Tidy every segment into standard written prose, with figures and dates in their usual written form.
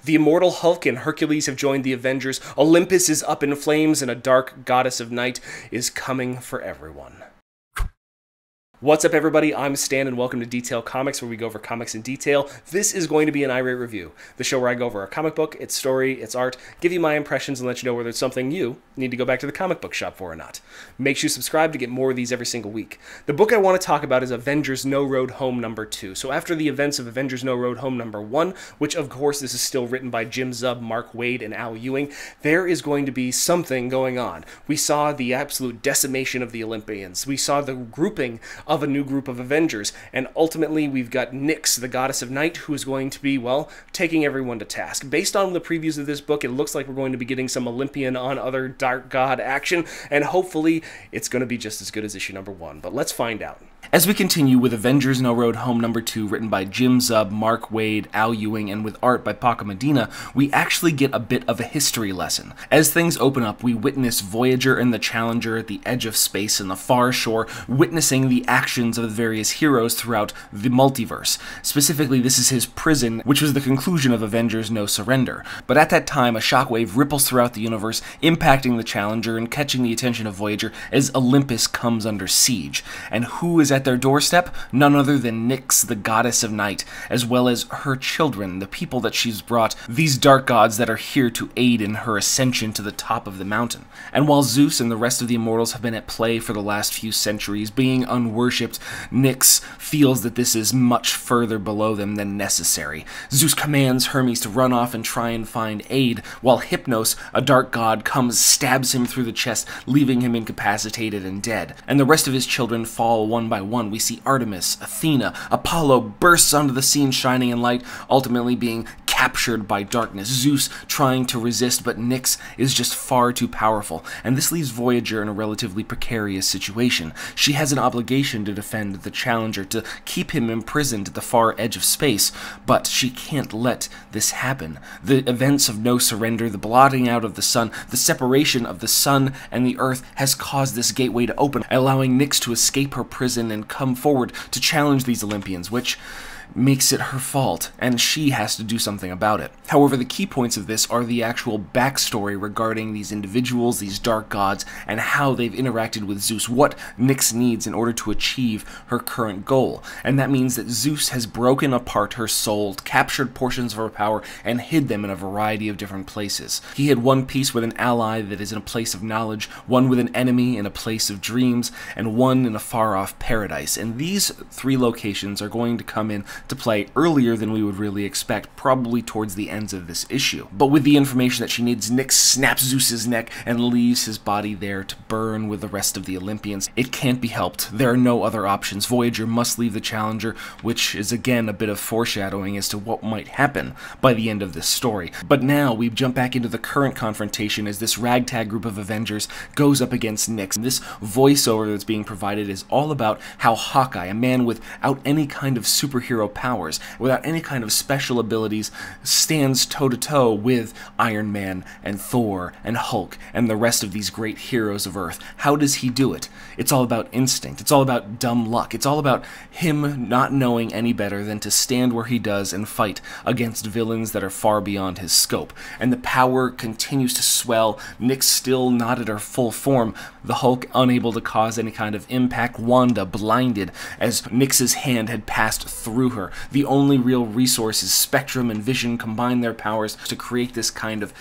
The Immortal Hulk and Hercules have joined the Avengers, Olympus is up in flames, and a dark goddess of night is coming for everyone. What's up, everybody? I'm Stan, and welcome to Detail Comics, where we go over comics in detail. This is going to be an irate review, the show where I go over a comic book, its story, its art, give you my impressions, and let you know whether it's something you need to go back to the comic book shop for or not. Make sure you subscribe to get more of these every single week. The book I want to talk about is Avengers No Road Home #2. So after the events of Avengers No Road Home #1, which of course this is still written by Jim Zub, Mark Waid, and Al Ewing, there is going to be something going on. We saw the absolute decimation of the Olympians. We saw the grouping of a new group of Avengers, and ultimately we've got Nyx, the goddess of night, who is going to be, well, taking everyone to task. Based on the previews of this book, it looks like we're going to be getting some Olympian on other dark god action, and hopefully it's going to be just as good as issue #1, but let's find out. As we continue with Avengers No Road Home #2, written by Jim Zub, Mark Waid, Al Ewing, and with art by Paco Medina, we actually get a bit of a history lesson. As things open up, we witness Voyager and the Challenger at the edge of space in the far shore, witnessing the actions of the various heroes throughout the multiverse. Specifically, this is his prison, which was the conclusion of Avengers No Surrender. But at that time, a shockwave ripples throughout the universe, impacting the Challenger and catching the attention of Voyager as Olympus comes under siege. And who is at their doorstep? None other than Nyx, the goddess of night, as well as her children, the people that she's brought, these dark gods that are here to aid in her ascension to the top of the mountain. And while Zeus and the rest of the immortals have been at play for the last few centuries, being unworshipped, Nyx feels that this is much further below them than necessary. Zeus commands Hermes to run off and try and find aid, while Hypnos, a dark god, comes, stabs him through the chest, leaving him incapacitated and dead. And the rest of his children fall one by one. We see Artemis, Athena, Apollo bursts onto the scene shining in light, ultimately being captured by darkness. Zeus trying to resist, but Nyx is just far too powerful, and this leaves Voyager in a relatively precarious situation. She has an obligation to defend the Challenger, to keep him imprisoned at the far edge of space, but she can't let this happen. The events of No Surrender, the blotting out of the sun, the separation of the sun and the earth has caused this gateway to open, allowing Nyx to escape her prison and come forward to challenge these Olympians, which makes it her fault, and she has to do something about it. However, the key points of this are the actual backstory regarding these individuals, these dark gods, and how they've interacted with Zeus, what Nyx needs in order to achieve her current goal. And that means that Zeus has broken apart her soul, captured portions of her power, and hid them in a variety of different places. He had one piece with an ally that is in a place of knowledge, one with an enemy in a place of dreams, and one in a far-off paradise. And these three locations are going to come in to play earlier than we would really expect, probably towards the ends of this issue. But with the information that she needs, Nyx snaps Zeus's neck and leaves his body there to burn with the rest of the Olympians. It can't be helped. There are no other options. Voyager must leave the Challenger, which is again a bit of foreshadowing as to what might happen by the end of this story. But now we jump back into the current confrontation as this ragtag group of Avengers goes up against Nyx. And this voiceover that's being provided is all about how Hawkeye, a man without any kind of superhero powers, without any kind of special abilities, stands toe-to-toe with Iron Man and Thor and Hulk and the rest of these great heroes of Earth. How does he do it? It's all about instinct. It's all about dumb luck. It's all about him not knowing any better than to stand where he does and fight against villains that are far beyond his scope. And the power continues to swell. Nyx still not at her full form. The Hulk unable to cause any kind of impact. Wanda blinded as Nyx's hand had passed through her. The only real resources, Spectrum and Vision, combine their powers to create this kind of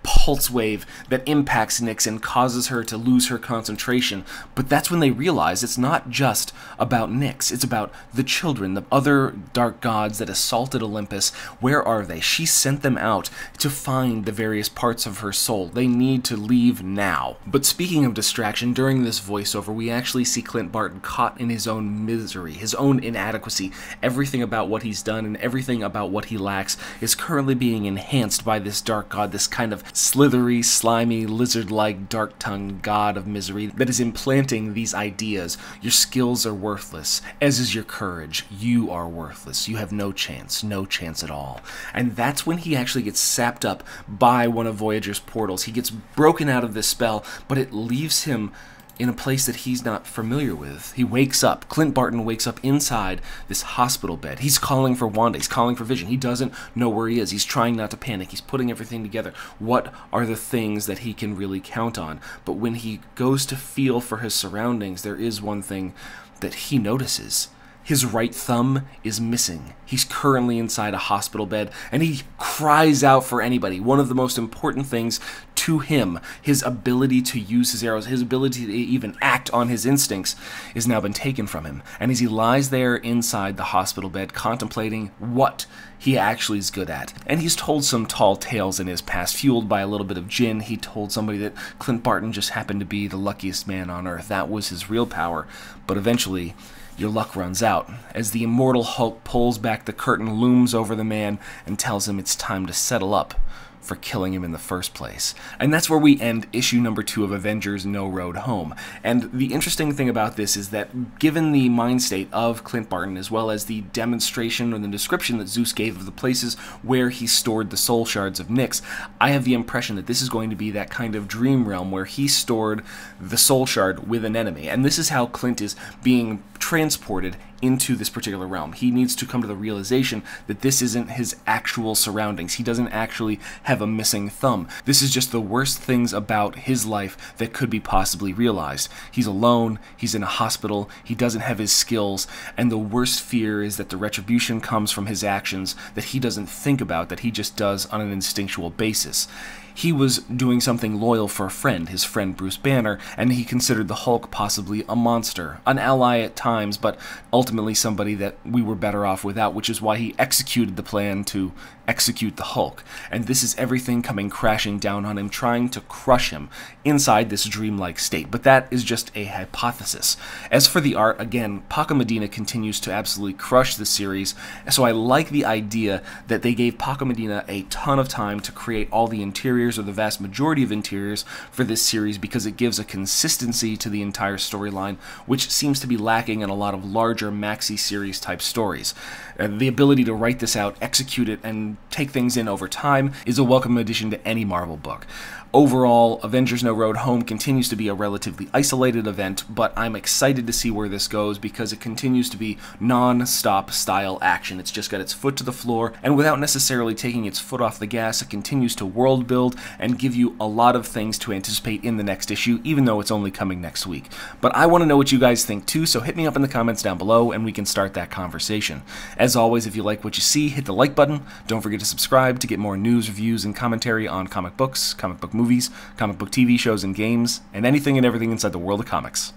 pulse wave that impacts Nyx and causes her to lose her concentration. But that's when they realize it's not just about Nyx, it's about the children, the other dark gods that assaulted Olympus. Where are they? She sent them out to find the various parts of her soul. They need to leave now. But speaking of distraction, during this voiceover, we actually see Clint Barton caught in his own misery, his own inadequacy. Everything about what he's done and everything about what he lacks is currently being enhanced by this dark god, this kind of slithery, slimy, lizard-like, dark-tongued god of misery that is implanting these ideas. Your skills are worthless, as is your courage. You are worthless. You have no chance at all. And that's when he actually gets sapped up by one of Voyager's portals. He gets broken out of this spell, but it leaves him in a place that he's not familiar with. He wakes up. Clint Barton wakes up inside this hospital bed. He's calling for Wanda. He's calling for Vision. He doesn't know where he is. He's trying not to panic. He's putting everything together. What are the things that he can really count on? But when he goes to feel for his surroundings, there is one thing that he notices. His right thumb is missing. He's currently inside a hospital bed, and he cries out for anybody. One of the most important things to him, his ability to use his arrows, his ability to even act on his instincts, has now been taken from him. And as he lies there inside the hospital bed, contemplating what he actually is good at. And he's told some tall tales in his past, fueled by a little bit of gin. He told somebody that Clint Barton just happened to be the luckiest man on Earth. That was his real power. But eventually, your luck runs out, as the Immortal Hulk pulls back the curtain, looms over the man, and tells him it's time to settle up for killing him in the first place. And that's where we end issue number 2 of Avengers No Road Home. And the interesting thing about this is that given the mind state of Clint Barton, as well as the demonstration or the description that Zeus gave of the places where he stored the soul shards of Nyx, I have the impression that this is going to be that kind of dream realm where he stored the soul shard with an enemy. And this is how Clint is being transported into this particular realm. He needs to come to the realization that this isn't his actual surroundings. He doesn't actually have a missing thumb. This is just the worst things about his life that could be possibly realized. He's alone, he's in a hospital, he doesn't have his skills, and the worst fear is that the retribution comes from his actions that he doesn't think about, that he just does on an instinctual basis. He was doing something loyal for a friend, his friend Bruce Banner, and he considered the Hulk possibly a monster, an ally at times, but ultimately somebody that we were better off without, which is why he executed the plan to execute the Hulk. And this is everything coming crashing down on him, trying to crush him inside this dreamlike state. But that is just a hypothesis. As for the art, again, Paco Medina continues to absolutely crush the series, so I like the idea that they gave Paco Medina a ton of time to create all the interiors, or the vast majority of interiors, for this series, because it gives a consistency to the entire storyline, which seems to be lacking in a lot of larger maxi series type stories. The ability to write this out, execute it, and take things in over time is a welcome addition to any Marvel book. Overall, Avengers No Road Home continues to be a relatively isolated event, but I'm excited to see where this goes because it continues to be non-stop style action. It's just got its foot to the floor, and without necessarily taking its foot off the gas, it continues to world build and give you a lot of things to anticipate in the next issue, even though it's only coming next week. But I want to know what you guys think too, so hit me up in the comments down below and we can start that conversation. As always, if you like what you see, hit the like button. Don't forget to subscribe to get more news, reviews, and commentary on comic books, comic book movies, comic book TV shows and games, and anything and everything inside the world of comics.